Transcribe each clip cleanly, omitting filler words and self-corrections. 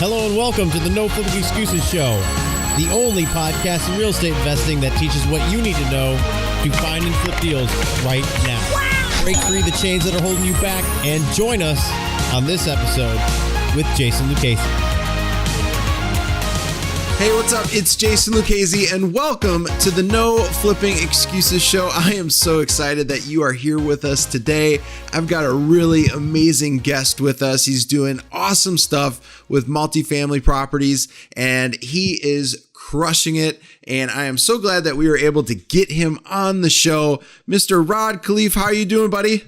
Hello and welcome to the No Flipping Excuses Show, the only podcast in real estate investing that teaches what you need to know to find and flip deals right now. Wow. Break free the chains that are holding you back and join us on this episode with Jason Lucchesi. Hey, what's up? It's Jason Lucchesi, and welcome to the No Flipping Excuses Show. I am so excited that you are here with us today. I've got a really amazing guest with us. He's doing awesome stuff with multifamily properties, and he is crushing it. And I am so glad that we were able to get him on the show. Mr. Rod Khleif, how are you doing, buddy?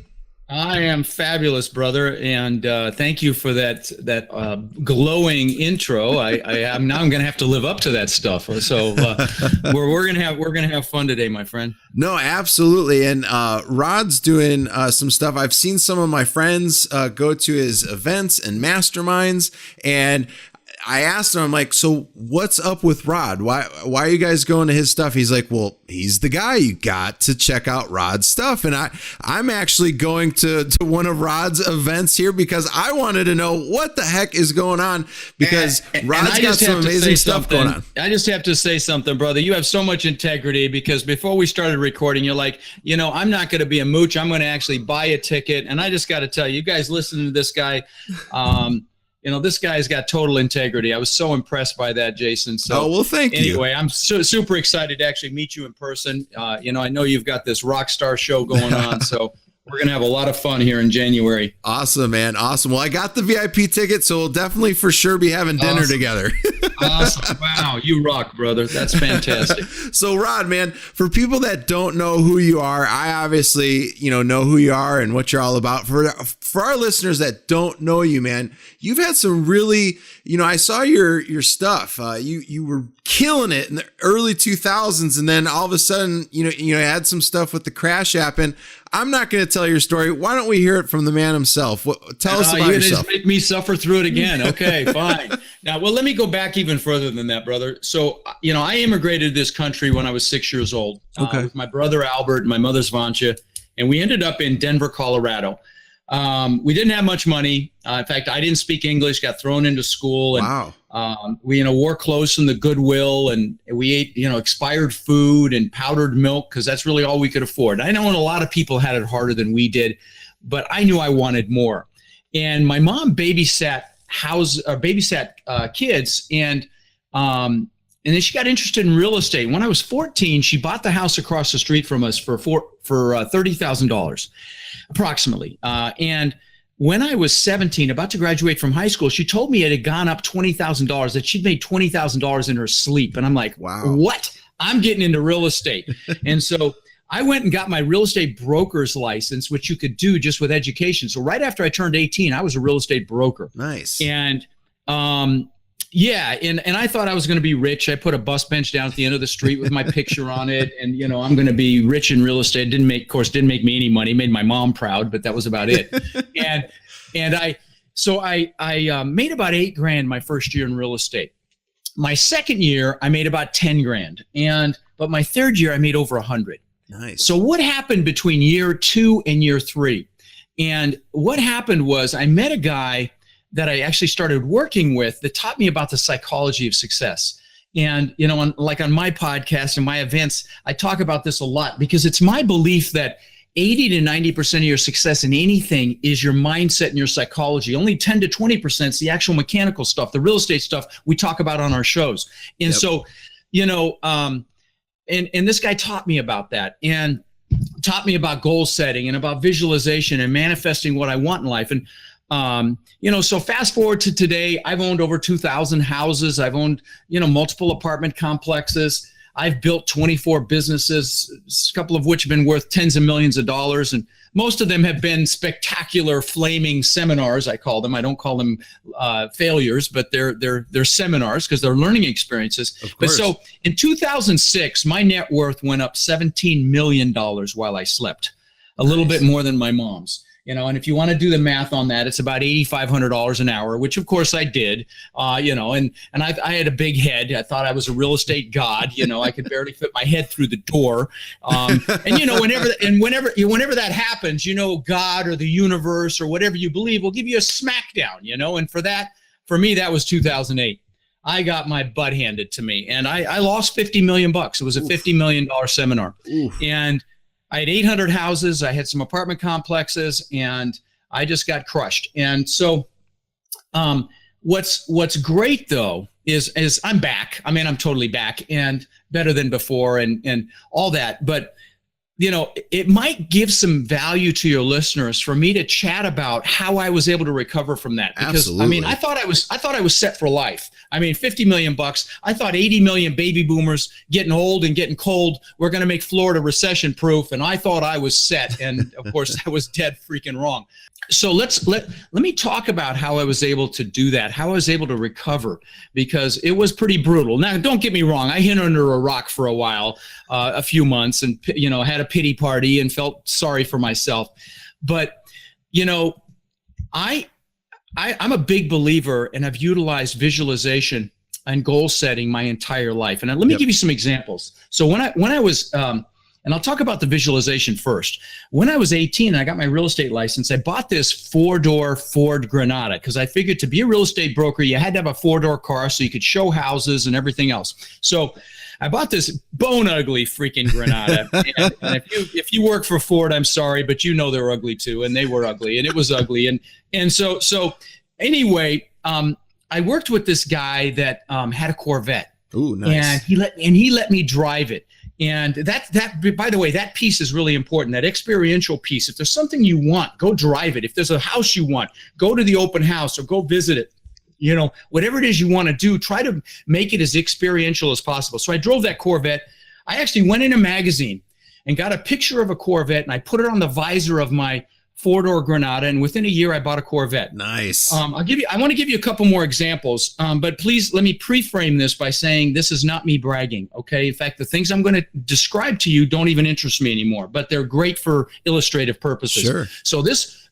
I am fabulous, brother, and thank you for that glowing intro. I'm going to have to live up to that stuff. So we're gonna have fun today, my friend. No, absolutely. And Rod's doing some stuff. I've seen some of my friends go to his events and masterminds, and I asked him, I'm like, so what's up with Rod? Why are you guys going to his stuff? He's like, well, he's the guy. You got to check out Rod's stuff. And I'm actually going to one of Rod's events here because I wanted to know what the heck is going on, because Rod's got some amazing stuff going on. I just have to say something, brother. You have so much integrity, because before we started recording, you're like, I'm not going to be a mooch. I'm going to actually buy a ticket. And I just got to tell you, guys listen to this guy. This guy's got total integrity. I was so impressed by that, Jason. So, well, thank you. Anyway, I'm super excited to actually meet you in person. I know you've got this rock star show going on, so we're going to have a lot of fun here in January. Awesome, man. Awesome. Well, I got the VIP ticket, so we'll definitely for sure be having dinner together. Awesome. Wow. You rock, brother. That's fantastic. So, Rod, man, for people that don't know who you are, I obviously, know who you are and what you're all about. For our listeners that don't know you, man, you've had some really, I saw your stuff. You were killing it in the early 2000s, and then all of a sudden, you had some stuff with the crash happen. I'm not going to tell your story. Why don't we hear it from the man himself? Tell us about yourself. You're going to make me suffer through it again. Okay, fine. Now, well, let me go back even further than that, brother. So, I immigrated to this country when I was 6 years old with my brother Albert and my mother's Vancia, and we ended up in Denver, Colorado. We didn't have much money. In fact, I didn't speak English, got thrown into school, and wow. We, wore clothes from the Goodwill, and we ate, expired food and powdered milk, because that's really all we could afford. I know a lot of people had it harder than we did, but I knew I wanted more. And my mom babysat kids, and then she got interested in real estate. When I was 14, she bought the house across the street from us for $30,000, approximately. And when I was 17, about to graduate from high school, she told me it had gone up $20,000, that she'd made $20,000 in her sleep. And I'm like, wow, what? I'm getting into real estate. And so I went and got my real estate broker's license, which you could do just with education. So right after I turned 18, I was a real estate broker. Nice. And and I thought I was going to be rich. I put a bus bench down at the end of the street with my picture on it, and I'm going to be rich in real estate. Didn't make me any money. Made my mom proud, but that was about it. and I made about $8,000 my first year in real estate. My second year, I made about $10,000, but my third year, I made over $100,000. Nice. So what happened between year 2 and year 3? And what happened was I met a guy that I actually started working with that taught me about the psychology of success. And, on my podcast and my events, I talk about this a lot, because it's my belief that 80 to 90% of your success in anything is your mindset and your psychology. Only 10 to 20% is the actual mechanical stuff, the real estate stuff we talk about on our shows. And so, and this guy taught me about that, and taught me about goal setting and about visualization and manifesting what I want in life. And so fast forward to today, I've owned over 2,000 houses. I've owned, multiple apartment complexes. I've built 24 businesses, a couple of which have been worth tens of millions of dollars. And most of them have been spectacular, flaming seminars, I call them. I don't call them failures, but they're seminars, because they're learning experiences. But so in 2006, my net worth went up $17 million while I slept, a little bit more than my mom's. And if you want to do the math on that, it's about $8,500 an hour, which of course I did, and I had a big head. I thought I was a real estate god. I could barely fit my head through the door. And whenever that happens, God or the universe or whatever you believe will give you a smackdown, and for that for me, that was 2008. I got my butt handed to me, and I lost $50 million. It was a $50 million seminar. Oof. And I had 800 houses. I had some apartment complexes, and I just got crushed. And so what's great, though, is I'm back. I mean, I'm totally back and better than before and all that. But, you know, it might give some value to your listeners for me to chat about how I was able to recover from that. Because, absolutely. I mean, I thought I was set for life. I mean, $50 million. I thought 80 million baby boomers getting old and getting cold were going to make Florida recession proof. And I thought I was set. And of course, I was dead freaking wrong. So let me talk about how I was able to do that, how I was able to recover, because it was pretty brutal. Now, don't get me wrong. I hid under a rock for a while, a few months, and, you know, had a pity party and felt sorry for myself. But, you know, I'm a big believer, and I've utilized visualization and goal setting my entire life. And let me give you some examples. So when I was, and I'll talk about the visualization first. When I was 18 and I got my real estate license, I bought this 4-door Ford Granada because I figured to be a real estate broker, you had to have a 4-door car so you could show houses and everything else. So I bought this bone ugly freaking Granada. and if you work for Ford, I'm sorry, but you know they're ugly too, and they were ugly, and it was ugly. And so anyway, I worked with this guy that had a Corvette. Ooh, nice. And he let me drive it. And that, by the way, that piece is really important, that experiential piece. If there's something you want, go drive it. If there's a house you want, go to the open house or go visit it. You know, whatever it is you want to do, try to make it as experiential as possible. So I drove that Corvette. I actually went in a magazine and got a picture of a Corvette, and I put it on the visor of my 4-door Granada, and within a year I bought a Corvette. Nice. I want to give you a couple more examples, but please let me pre-frame this by saying this is not me bragging, okay? In fact, the things I'm going to describe to you don't even interest me anymore, but they're great for illustrative purposes. Sure. So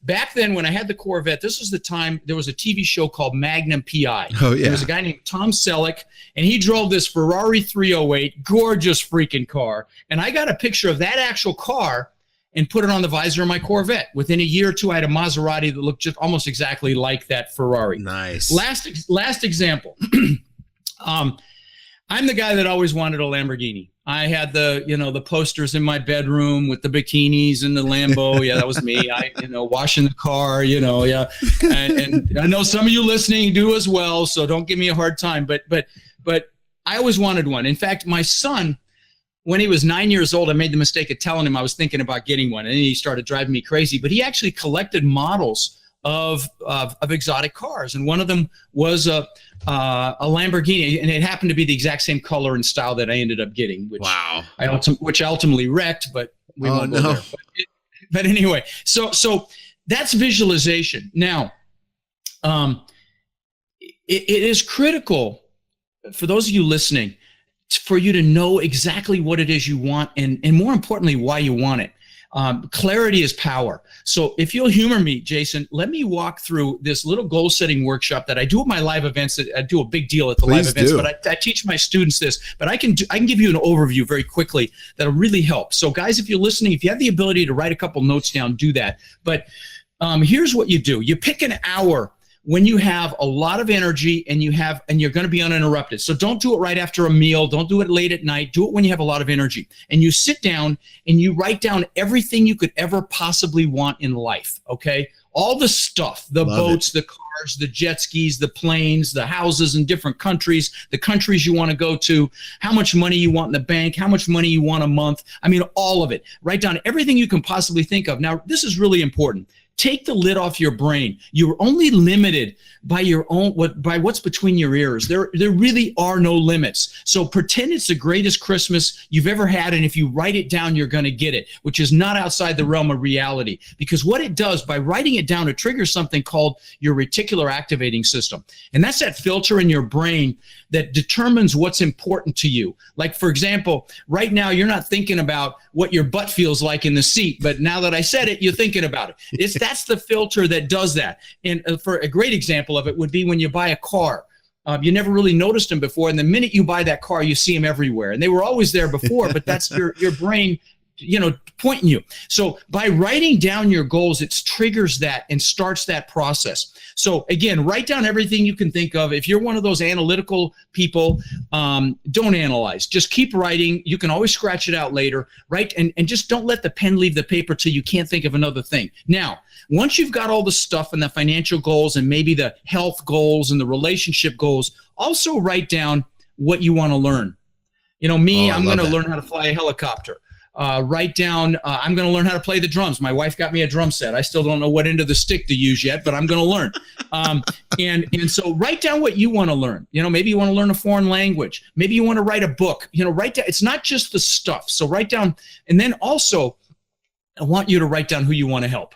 back then when I had the Corvette, this was the time there was a TV show called Magnum P.I. Oh, yeah. There was a guy named Tom Selleck, and he drove this Ferrari 308, gorgeous freaking car, and I got a picture of that actual car and put it on the visor of my Corvette. Within a year or two, I had a Maserati that looked just almost exactly like that Ferrari. Nice. Last example. I'm the guy that always wanted a Lamborghini. I had the posters in my bedroom with the bikinis and the Lambo. Yeah, that was me. Washing the car, yeah. And I know some of you listening do as well, so don't give me a hard time. But I always wanted one. In fact, my son, when he was 9 years old, I made the mistake of telling him I was thinking about getting one, and then he started driving me crazy. But he actually collected models of exotic cars, and one of them was a Lamborghini, and it happened to be the exact same color and style that I ended up getting. Which I ultimately wrecked, but we won't go there. But anyway, so that's visualization. Now, it is critical for those of you listening for you to know exactly what it is you want, and more importantly, why you want it. Clarity is power. So if you'll humor me, Jason, let me walk through this little goal setting workshop that I do at my live events. I do a big deal at the live events, but I teach my students this, but I can give you an overview very quickly that'll really help. So guys, if you're listening, if you have the ability to write a couple notes down, do that. But here's what you do. You pick an hour when you have a lot of energy and you're going to be uninterrupted. So don't do it right after a meal. Don't do it late at night. Do it when you have a lot of energy. And you sit down and you write down everything you could ever possibly want in life, okay? All the stuff, the boats, the cars, the jet skis, the planes, the houses in different countries, the countries you want to go to, how much money you want in the bank, how much money you want a month. I mean, all of it. Write down everything you can possibly think of. Now, this is really important. Take the lid off your brain. You're only limited by by what's between your ears. There really are no limits. So pretend it's the greatest Christmas you've ever had, and if you write it down, you're going to get it, which is not outside the realm of reality. Because what it does, by writing it down, it triggers something called your reticular activating system. And that's that filter in your brain that determines what's important to you. Like, for example, right now, you're not thinking about what your butt feels like in the seat, but now that I said it, you're thinking about it. That's the filter that does that. And for a great example of it would be when you buy a car. You never really noticed them before, and the minute you buy that car, you see them everywhere. And they were always there before, but that's your brain pointing you. So by writing down your goals, it triggers that and starts that process. So again, write down everything you can think of. If you're one of those analytical people, don't analyze. Just keep writing. You can always scratch it out later, right? And just don't let the pen leave the paper till you can't think of another thing. Now, once you've got all the stuff and the financial goals and maybe the health goals and the relationship goals, also write down what you want to learn. I'm going to learn how to fly a helicopter. Write down, I'm going to learn how to play the drums. My wife got me a drum set. I still don't know what end of the stick to use yet, but I'm going to learn. And so write down what you want to learn. Maybe you want to learn a foreign language. Maybe you want to write a book. Write down. It's not just the stuff. So write down. And then also, I want you to write down who you want to help.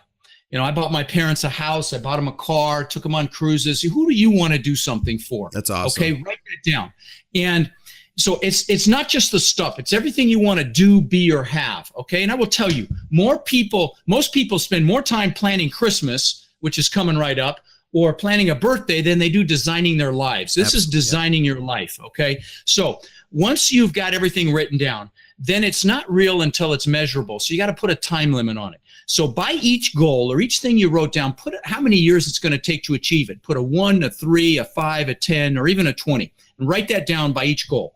I bought my parents a house. I bought them a car, took them on cruises. Who do you want to do something for? That's awesome. Okay, write that down. And so it's not just the stuff. It's everything you want to do, be, or have. Okay, and I will tell you, most people spend more time planning Christmas, which is coming right up, or planning a birthday than they do designing their lives. This is designing your life. Okay, so once you've got everything written down, then it's not real until it's measurable. So you got to put a time limit on it. So by each goal or each thing you wrote down, put how many years it's going to take to achieve it. Put a 1, a 3, a 5, a 10, or even a 20, and write that down by each goal.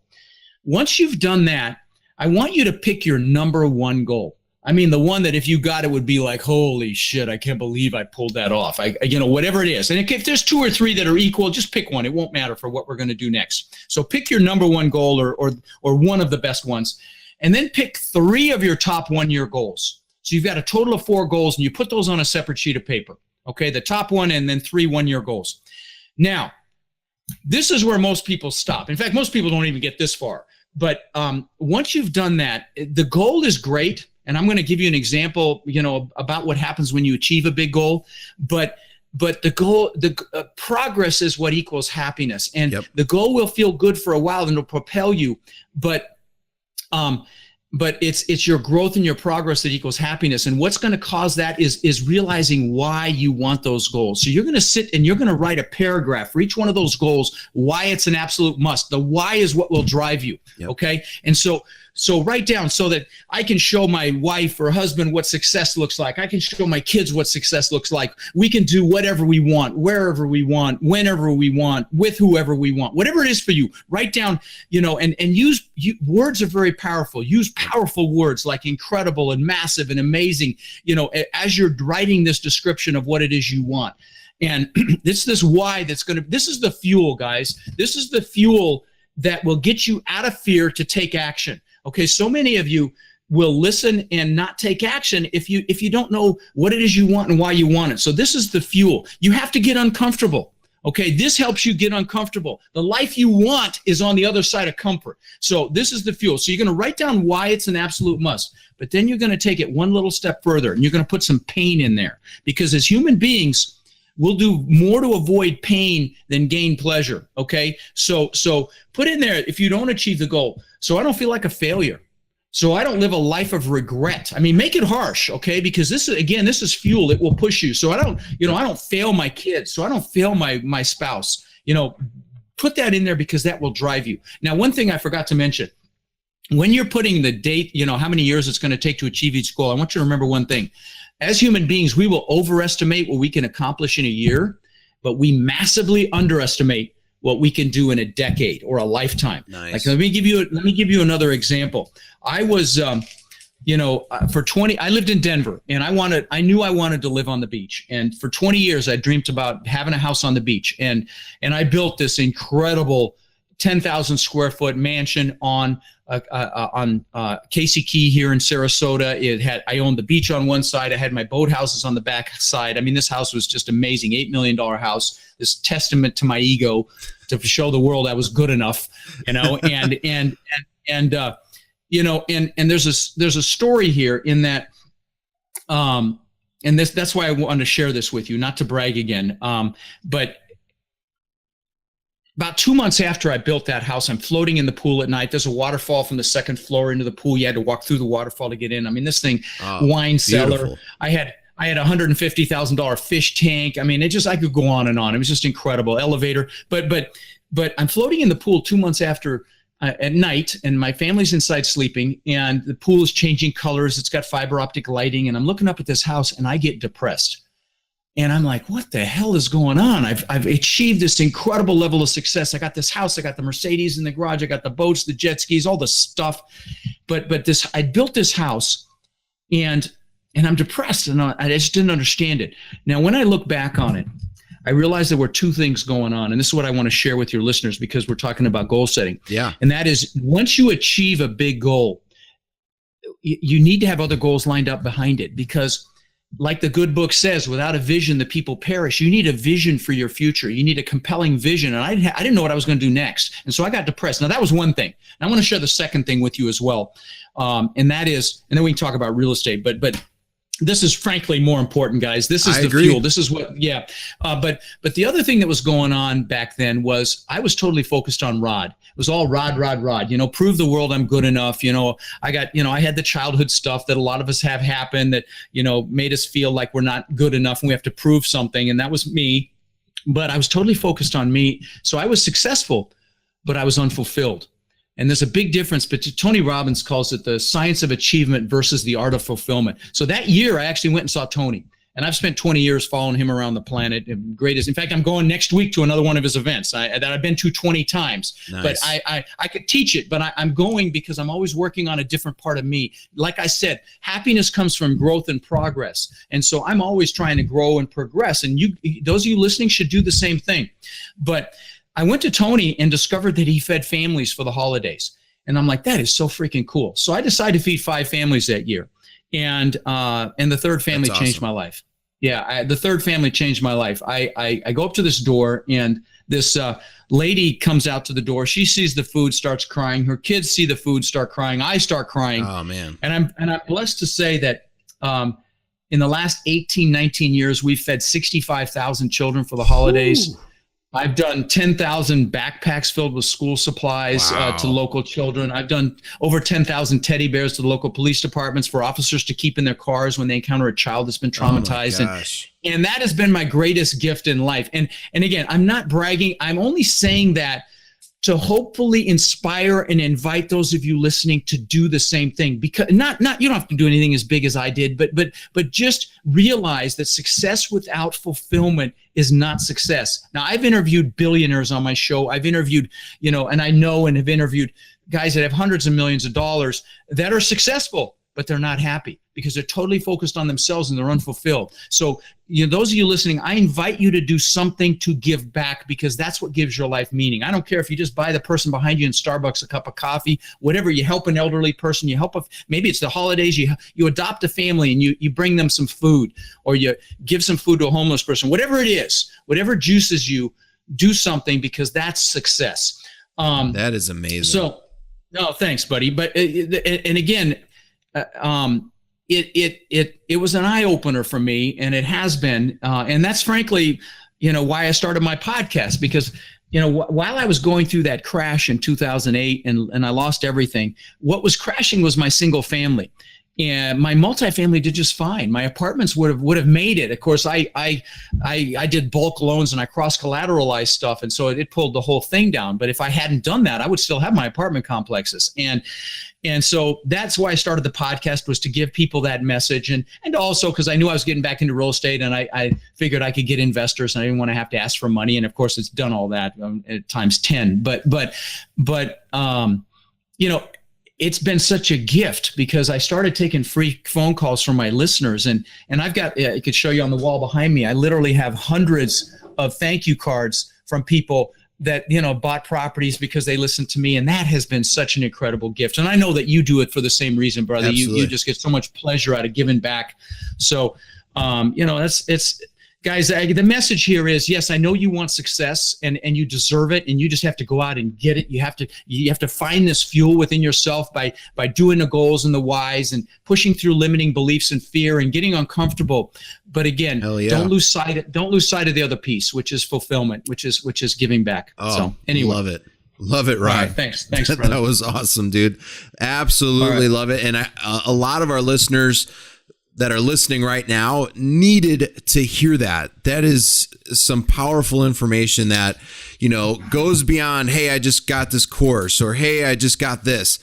Once you've done that, I want you to pick your number one goal. I mean, the one that if you got it would be like, holy shit, I can't believe I pulled that off. Whatever it is. And if there's 2 or 3 that are equal, just pick one. It won't matter for what we're going to do next. So pick your number one goal or one of the best ones, and then pick 3 of your top 1-year goals. So you've got a total of 4 goals, and you put those on a separate sheet of paper. Okay, the top one and then 3 1-year goals. Now, this is where most people stop. In fact, most people don't even get this far. But once you've done that, the goal is great. And I'm going to give you an example, about what happens when you achieve a big goal. But the goal, progress is what equals happiness. And the goal will feel good for a while and it'll propel you. But it's your growth and your progress that equals happiness. And what's going to cause that is realizing why you want those goals. So you're going to sit and you're going to write a paragraph for each one of those goals, why it's an absolute must. The why is what will drive you. Okay. And so write down so that I can show my wife or husband what success looks like. I can show my kids what success looks like. We can do whatever we want, wherever we want, whenever we want, with whoever we want, whatever it is for you. Write down, and use words are very powerful. Use powerful words like incredible and massive and amazing, as you're writing this description of what it is you want. And this why this is the fuel, guys. This is the fuel that will get you out of fear to take action. Okay, so many of you will listen and not take action if you don't know what it is you want and why you want it. So this is the fuel. You have to get uncomfortable. Okay, this helps you get uncomfortable. The life you want is on the other side of comfort. So this is the fuel. So you're going to write down why it's an absolute must, but then you're going to take it one little step further and you're going to put some pain in there, because as human beings, we'll do more to avoid pain than gain pleasure. Okay, so put in there if you don't achieve the goal. So I don't feel like a failure. So I don't live a life of regret. I mean, make it harsh, okay? Because this is fuel. It will push you. So I don't fail my kids. So I don't fail my spouse. Put that in there because that will drive you. Now, one thing I forgot to mention, when you're putting the date, how many years it's going to take to achieve each goal, I want you to remember one thing. As human beings, we will overestimate what we can accomplish in a year, but we massively underestimate what we can do in a decade or a lifetime. Nice. Like, let me give you another example. I was, for 20, I lived in Denver, and I knew I wanted to live on the beach. And for 20 years, I dreamed about having a house on the beach. And I built this incredible 10,000 square foot mansion on Casey Key here in Sarasota. I owned the beach on one side. I had my boathouses on the back side. I mean, this house was just amazing. $8 million house. This testament to my ego to show the world I was good enough, and there's a story here in that, and that's why I wanted to share this with you, not to brag again, but about 2 months after I built that house, I'm floating in the pool at night. There's a waterfall from the second floor into the pool. You had to walk through the waterfall to get in. I mean, this thing, wine cellar. Beautiful. I had a $150,000 fish tank. I mean, I could go on and on. It was just incredible. Elevator. But I'm floating in the pool 2 months after at night, and my family's inside sleeping, and the pool is changing colors. It's got fiber optic lighting, and I'm looking up at this house, and I get depressed. And I'm like, what the hell is going on? I've achieved this incredible level of success. I got this house, I got the Mercedes in the garage, I got the boats, the jet skis, all the stuff. But I built this house, and I'm depressed, and I just didn't understand it. Now, when I look back on it, I realized there were two things going on, and this is what I want to share with your listeners because we're talking about goal setting. Yeah. And that is, once you achieve a big goal, you need to have other goals lined up behind it, because like the good book says, without a vision, the people perish. You need a vision for your future. You need a compelling vision. And I didn't know what I was going to do next. And so I got depressed. Now, that was one thing. And I want to share the second thing with you as well. And that is, and then we can talk about real estate, but this is frankly more important, guys. This is the fuel. This is what, yeah. But the other thing that was going on back then was I was totally focused on Rod. It was all Rod, prove the world I'm good enough. I had the childhood stuff that a lot of us have happen that, made us feel like we're not good enough and we have to prove something. And that was me, but I was totally focused on me. So I was successful, but I was unfulfilled. And there's a big difference, but Tony Robbins calls it the science of achievement versus the art of fulfillment. So that year, I actually went and saw Tony. And I've spent 20 years following him around the planet. Greatest. In fact, I'm going next week to another one of his events that I've been to 20 times. Nice. But I could teach it, but I'm going because I'm always working on a different part of me. Like I said, happiness comes from growth and progress. And so I'm always trying to grow and progress. And those of you listening should do the same thing. But I went to Tony and discovered that he fed families for the holidays. And I'm like, that is so freaking cool. So I decided to feed 5 families that year. And the third family changed my life. Yeah, the third family changed my life. I go up to this door, and this lady comes out to the door. She sees the food, starts crying. Her kids see the food, start crying. I start crying. Oh, man. And I'm blessed to say that in the last 18, 19 years, we've fed 65,000 children for the holidays. Ooh. I've done 10,000 backpacks filled with school supplies to local children. I've done over 10,000 teddy bears to the local police departments for officers to keep in their cars when they encounter a child that's been traumatized. Oh my gosh. And that has been my greatest gift in life. And again, I'm not bragging. I'm only saying that to hopefully inspire and invite those of you listening to do the same thing. Because not you don't have to do anything as big as I did, but just realize that success without fulfillment is not success. Now, I've interviewed billionaires on my show. I've interviewed, and I know and have interviewed guys that have hundreds of millions of dollars that are successful, but they're not happy because they're totally focused on themselves and they're unfulfilled. So, those of you listening, I invite you to do something to give back, because that's what gives your life meaning. I don't care if you just buy the person behind you in Starbucks a cup of coffee, whatever. You help an elderly person, you help maybe it's the holidays, you adopt a family and you bring them some food, or you give some food to a homeless person, whatever it is, whatever juices you, do something, because that's success. That is amazing. So, no, thanks, buddy. But and again, it was an eye opener for me, and it has been, and that's frankly, why I started my podcast, because, while I was going through that crash in 2008 and I lost everything, what was crashing was my single family. And my multifamily did just fine. My apartments would have made it. Of course, I did bulk loans and I cross collateralized stuff, and so it pulled the whole thing down. But if I hadn't done that, I would still have my apartment complexes. And so that's why I started the podcast, was to give people that message, and also because I knew I was getting back into real estate, and I figured I could get investors, and I didn't want to have to ask for money. And of course, it's done all that at times 10. But it's been such a gift, because I started taking free phone calls from my listeners, and I've got, I could show you on the wall behind me, I literally have hundreds of thank you cards from people that, bought properties because they listened to me. And that has been such an incredible gift. And I know that you do it for the same reason, brother. You just get so much pleasure out of giving back. So, guys, the message here is, yes, I know you want success and you deserve it, and you just have to go out and get it. You have to find this fuel within yourself by doing the goals and the whys and pushing through limiting beliefs and fear and getting uncomfortable. But again, don't lose sight of the other piece, which is fulfillment, which is giving back. Oh, so anyway. Love it, Rod. Right, thanks, brother. That was awesome, dude. Absolutely love it. And a lot of our listeners, that are listening right now needed to hear that. That is some powerful information that, goes beyond, hey, I just got this course, or hey, I just got this.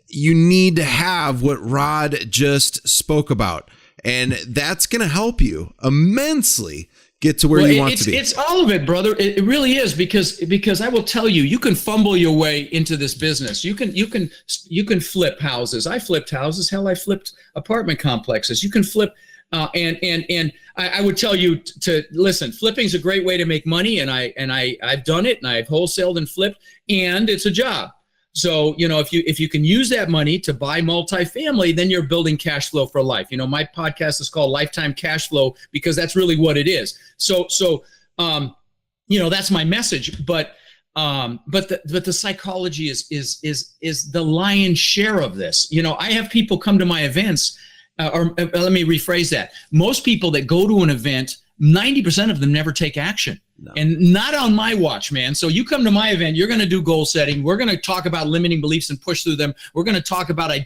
You need to have what Rod just spoke about. And that's going to help you immensely get to where you want to be. It's all of it, brother. It really is, because I will tell you, you can fumble your way into this business. You can flip houses. I flipped houses. Hell, I flipped apartment complexes. You can flip, and I would tell you to listen. Flipping is a great way to make money, and I've done it, and I've wholesaled and flipped, and it's a job. So, if you can use that money to buy multifamily, then you're building cash flow for life. My podcast is called Lifetime Cash Flow, because that's really what it is. So that's my message. But the psychology is the lion's share of this. I have people come to my events, or let me rephrase that. Most people that go to an event, 90% of them never take action. No. And not on my watch, man. So you come to my event, you're going to do goal setting. We're going to talk about limiting beliefs and push through them. We're going to talk about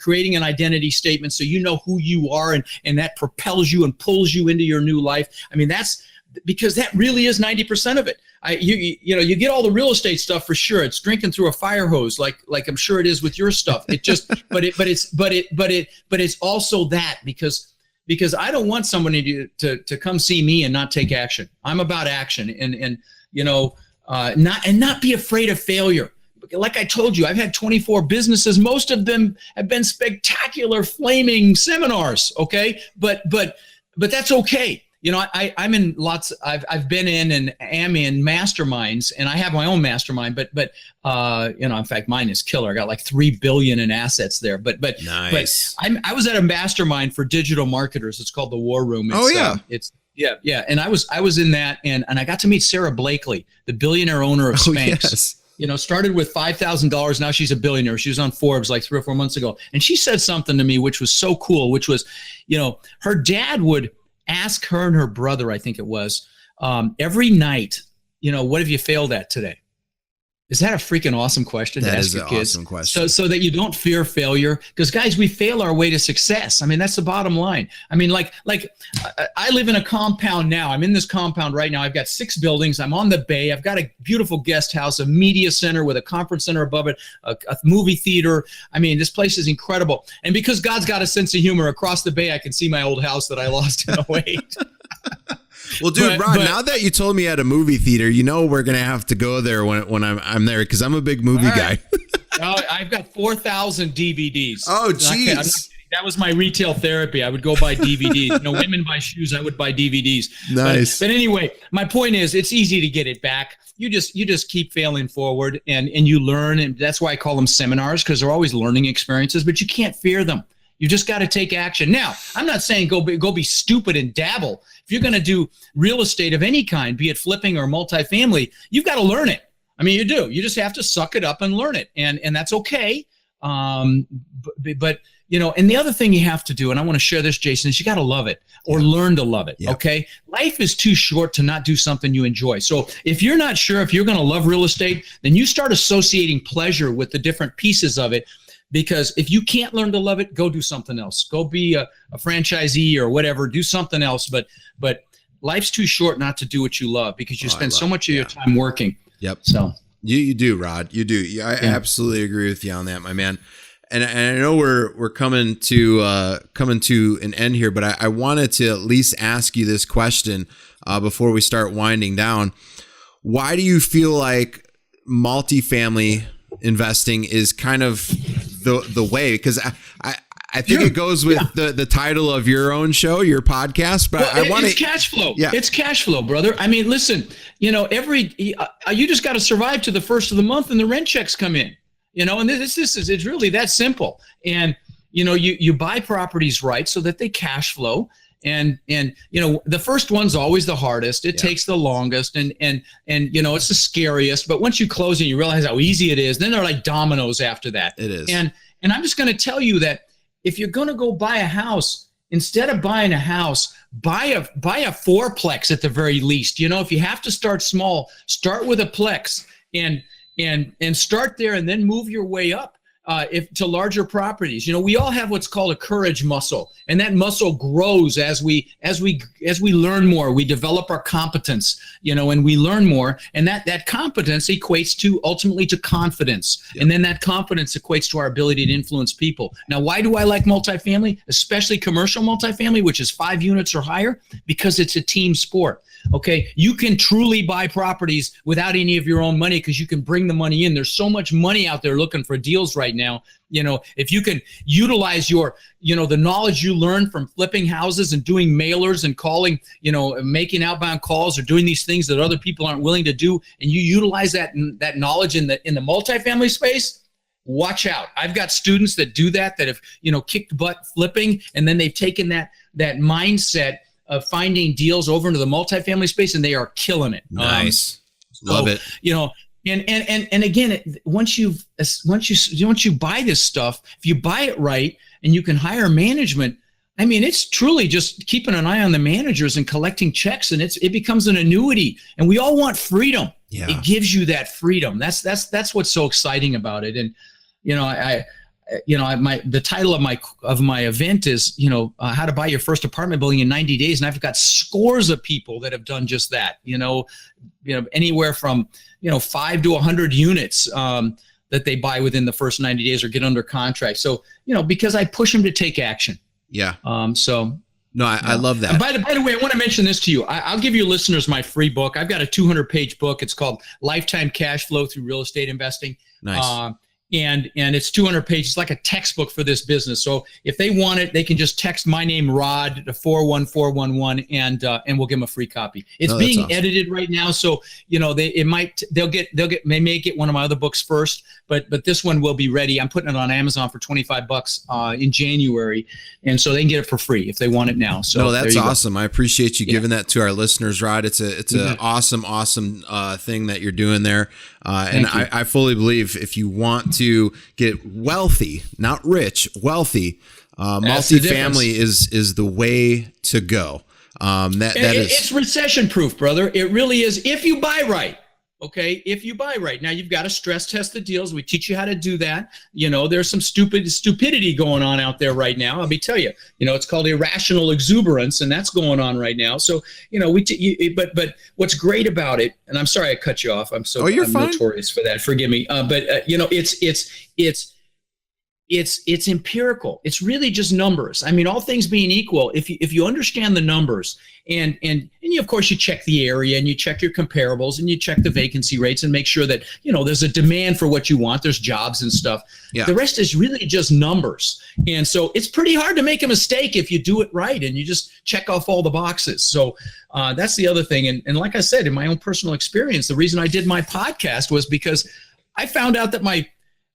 creating an identity statement so you know who you are, and that propels you and pulls you into your new life. I mean, that's because that really is 90% of it. You get all the real estate stuff for sure. It's drinking through a fire hose, like I'm sure it is with your stuff. It just, but it's also that, because I don't want somebody to come see me and not take action. I'm about action, and not be afraid of failure. Like I told you, I've had 24 businesses. Most of them have been spectacular, flaming seminars. Okay, but that's okay. I'm in lots. I've been in and am in masterminds, and I have my own mastermind. But in fact, mine is killer. I got like $3 billion in assets there. But nice. But I was at a mastermind for digital marketers. It's called the War Room. Yeah. And I was in that, and I got to meet Sarah Blakely, the billionaire owner of Spanx. Yes. Started with $5,000. Now she's a billionaire. She was on Forbes like 3 or 4 months ago, and she said something to me which was so cool. Which was, her dad would ask her and her brother, I think it was, every night, what have you failed at today? Is that a freaking awesome question to ask your kids? That is an awesome question. So that you don't fear failure. Because, guys, we fail our way to success. I mean, that's the bottom line. I mean, like I live in a compound now. I'm in this compound right now. I've got 6 buildings. I'm on the bay. I've got a beautiful guest house, a media center with a conference center above it, a movie theater. I mean, this place is incredible. And because God's got a sense of humor, across the bay, I can see my old house that I lost in 2008. Well, dude, Rod, now that you told me at a movie theater, we're going to have to go there when I'm there, because I'm a big movie guy. I've got 4,000 DVDs. Oh, geez. That was my retail therapy. I would go buy DVDs. Women buy shoes. I would buy DVDs. Nice. But anyway, my point is, it's easy to get it back. You just keep failing forward, and you learn. And that's why I call them seminars, because they're always learning experiences, but you can't fear them. You just got to take action. Now, I'm not saying go be stupid and dabble. If you're going to do real estate of any kind, be it flipping or multifamily, you've got to learn it. I mean, you do. You just have to suck it up and learn it, and that's okay. But and the other thing you have to do, and I want to share this, Jason, is you got to love it or learn to love it. Yep. Okay, life is too short to not do something you enjoy. So if you're not sure if you're going to love real estate, then you start associating pleasure with the different pieces of it. Because if you can't learn to love it, go do something else. Go be a franchisee or whatever. Do something else. But life's too short not to do what you love, because you spend so much of your time working. Yep. So you do, Rod. You do. I absolutely agree with you on that, my man. And I know we're coming to an end here, but I wanted to at least ask you this question before we start winding down. Why do you feel like multifamily investing is kind of the way? Because I think it goes with the title of your own show, your podcast. But it's cash flow. Yeah. It's cash flow, brother. I mean, listen, you just got to survive to the first of the month, and the rent checks come in. And it's really that simple. And you buy properties right so that they cash flow. And the first one's always the hardest. It takes the longest, and it's the scariest. But once you close and you realize how easy it is, then they're like dominoes after that. It is. And I'm just going to tell you that if you're going to go buy a house, instead of buying a house, buy a fourplex at the very least. If you have to start small, start with a plex and start there, and then move your way up. if to larger properties. We all have what's called a courage muscle, and that muscle grows as we learn more. We develop our competence, and we learn more, and that competence equates to ultimately to confidence, and then that confidence equates to our ability to influence people. Now, why do I like multifamily, especially commercial multifamily, which is 5 units or higher? Because it's a team sport. Okay, you can truly buy properties without any of your own money because you can bring the money in. There's so much money out there looking for deals right now. If you can utilize your, the knowledge you learn from flipping houses and doing mailers and calling, making outbound calls or doing these things that other people aren't willing to do, and you utilize that knowledge in the multifamily space, watch out. I've got students that do that have, kicked butt flipping, and then they've taken that mindset of finding deals over into the multifamily space, and they are killing it. Nice. Love it. And again, once you buy this stuff, if you buy it right and you can hire management, I mean, it's truly just keeping an eye on the managers and collecting checks, and it becomes an annuity. And we all want freedom. Yeah. It gives you that freedom. That's what's so exciting about it. And the title of my event is, how to buy your first apartment building in 90 days. And I've got scores of people that have done just that, anywhere from, 5 to 100 units that they buy within the first 90 days or get under contract. So, because I push them to take action. Yeah. No, I love that. And by the way, I want to mention this to you. I'll give you listeners my free book. I've got a 200-page book. It's called Lifetime Cash Flow Through Real Estate Investing. Nice. And it's 200 pages, like a textbook for this business. So if they want it, they can just text my name, Rod, to 41411, and we'll give them a free copy. It's being awesome. Edited right now, so they may get one of my other books first, but this one will be ready. I'm putting it on Amazon for $25 in January, and so they can get it for free if they want it now. So that's awesome. Go. I appreciate you giving that to our listeners, Rod. It's an awesome thing that you're doing there, and I fully believe if you want to get wealthy, not rich, wealthy, multifamily is the way to go. It's recession proof, brother. It really is. If you buy right. Okay. If you buy right. Now you've got to stress test the deals. We teach you how to do that. There's some stupidity going on out there right now. Let me tell you, it's called irrational exuberance, and that's going on right now. So, but what's great about it, and I'm sorry I cut you off. I'm notorious for that. Forgive me. It's empirical. It's really just numbers. I mean, all things being equal, if you understand the numbers and you, of course, you check the area and you check your comparables and you check the vacancy rates and make sure that, there's a demand for what you want. There's jobs and stuff. Yeah. The rest is really just numbers. And so it's pretty hard to make a mistake if you do it right and you just check off all the boxes. So that's the other thing. And like I said, in my own personal experience, the reason I did my podcast was because I found out that my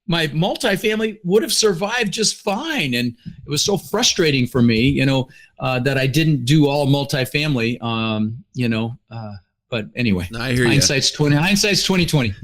multifamily would have survived just fine. And it was so frustrating for me, that I didn't do all multifamily, but anyway, no, I hear hindsight's 2020.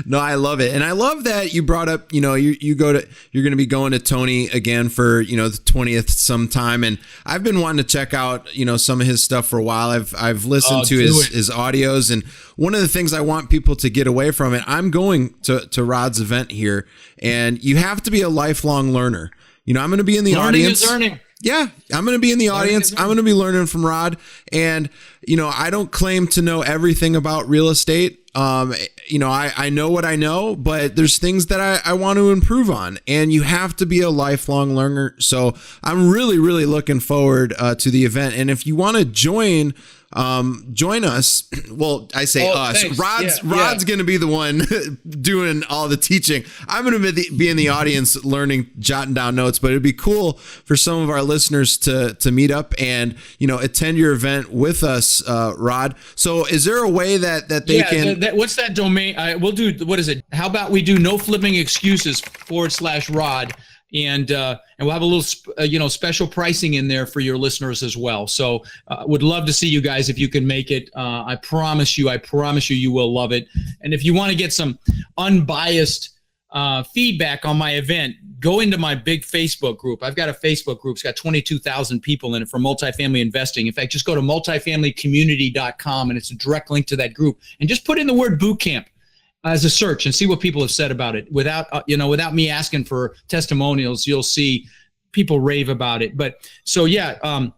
No, I love it. And I love that you brought up, you're going to be going to Tony again for, the 20th sometime. And I've been wanting to check out, some of his stuff for a while. I've listened to his audios, and one of the things I want people to get away from it, I'm going to Rod's event here, and you have to be a lifelong learner. I'm going to be in the audience. Learning is earning. Yeah, I'm going to be in the audience. I'm going to be learning from Rod. And, I don't claim to know everything about real estate. I know what I know, but there's things that I want to improve on. And you have to be a lifelong learner. So I'm really, really looking forward to the event. And if you want to join us. Well, I say us. Thanks. Rod's going to be the one doing all the teaching. I'm going to be in the audience learning, jotting down notes, but it'd be cool for some of our listeners to meet up and, attend your event with us, Rod. So is there a way that they can... what's that domain? We'll do, what is it? How about we do no flipping excuses /Rod. And we'll have a little, special pricing in there for your listeners as well. So would love to see you guys if you can make it. I promise you, you will love it. And if you want to get some unbiased feedback on my event, go into my big Facebook group. I've got a Facebook group. It's got 22,000 people in it for multifamily investing. In fact, just go to multifamilycommunity.com, and it's a direct link to that group. And just put in the word boot camp. as a search and see what people have said about it. Without me asking for testimonials, you'll see people rave about it. But so what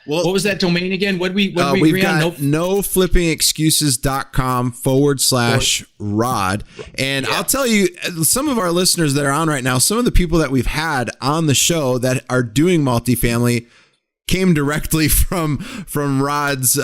was that domain again? What we we've got noflippingexcuses.com/Rod. And I'll tell you, some of our listeners that are on right now, some of the people that we've had on the show that are doing multifamily came directly from Rod's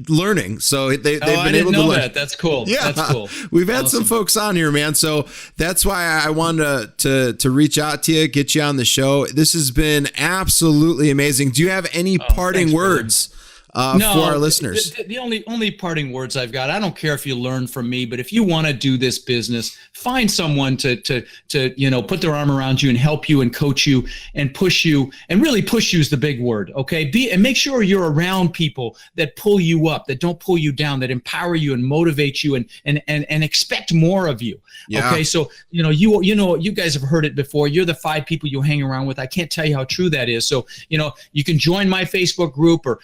learning. So they've been able to learn. That. That's cool. Yeah. That's cool. We've had some folks on here, man. So that's why I wanted to reach out to you, get you on the show. This has been absolutely amazing. Do you have any parting words for our listeners? The only parting words I've got, I don't care if you learn from me, but if you want to do this business, find someone to put their arm around you and help you and coach you and push you, and really push you is the big word. Okay. And make sure you're around people that pull you up, that don't pull you down, that empower you and motivate you and expect more of you. Yeah. Okay. So, you guys have heard it before. You're the 5 people you hang around with. I can't tell you how true that is. So, you can join my Facebook group, or,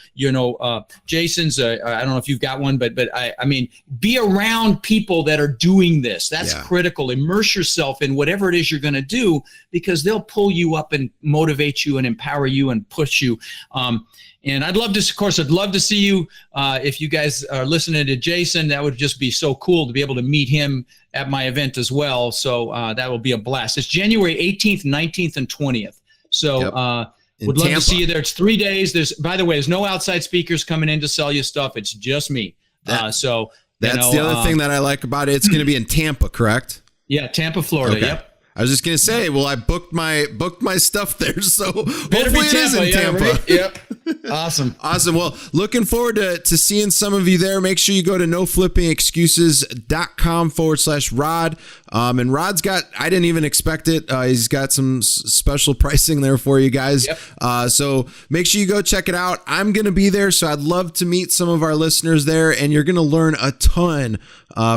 Jason's, I don't know if you've got one, but I mean, be around people that are doing this. That's critical. Immerse yourself in whatever it is you're going to do, because they'll pull you up and motivate you and empower you and push you. And I'd love to see you. If you guys are listening to Jason, that would just be so cool to be able to meet him at my event as well. So that will be a blast. It's January 18th, 19th, and 20th. So, would love to see you there. It's 3 days. By the way, there's no outside speakers coming in to sell you stuff. It's just me. That's the other thing that I like about it. It's going to be in Tampa, correct? Yeah, Tampa, Florida. Okay. Yep. I was just going to say, well, I booked my stuff there, so hopefully it is in Tampa. Right? Yep. Awesome. Well, looking forward to seeing some of you there. Make sure you go to noflippingexcuses.com/Rod. And Rod's got, I didn't even expect it. He's got some special pricing there for you guys. Yep. So make sure you go check it out. I'm going to be there, so I'd love to meet some of our listeners there, and you're going to learn a ton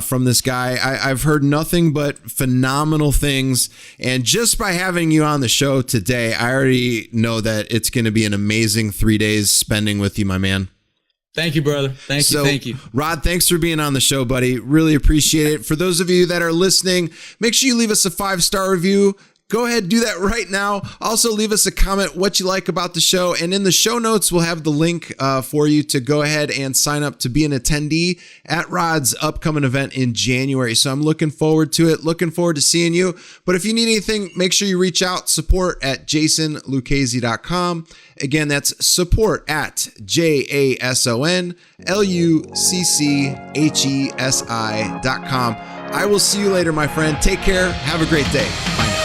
from this guy. I've heard nothing but phenomenal things. And just by having you on the show today, I already know that it's going to be an amazing 3 days spending with you, my man. Thank you, brother. Thank you. Rod, thanks for being on the show, buddy. Really appreciate it. For those of you that are listening, make sure you leave us a 5-star review. Go ahead, do that right now. Also, leave us a comment what you like about the show. And in the show notes, we'll have the link for you to go ahead and sign up to be an attendee at Rod's upcoming event in January. So I'm looking forward to it. Looking forward to seeing you. But if you need anything, make sure you reach out. support@jasonluchesi.com. Again, that's support@JASONLUCCHESI.com. I will see you later, my friend. Take care. Have a great day. Bye now.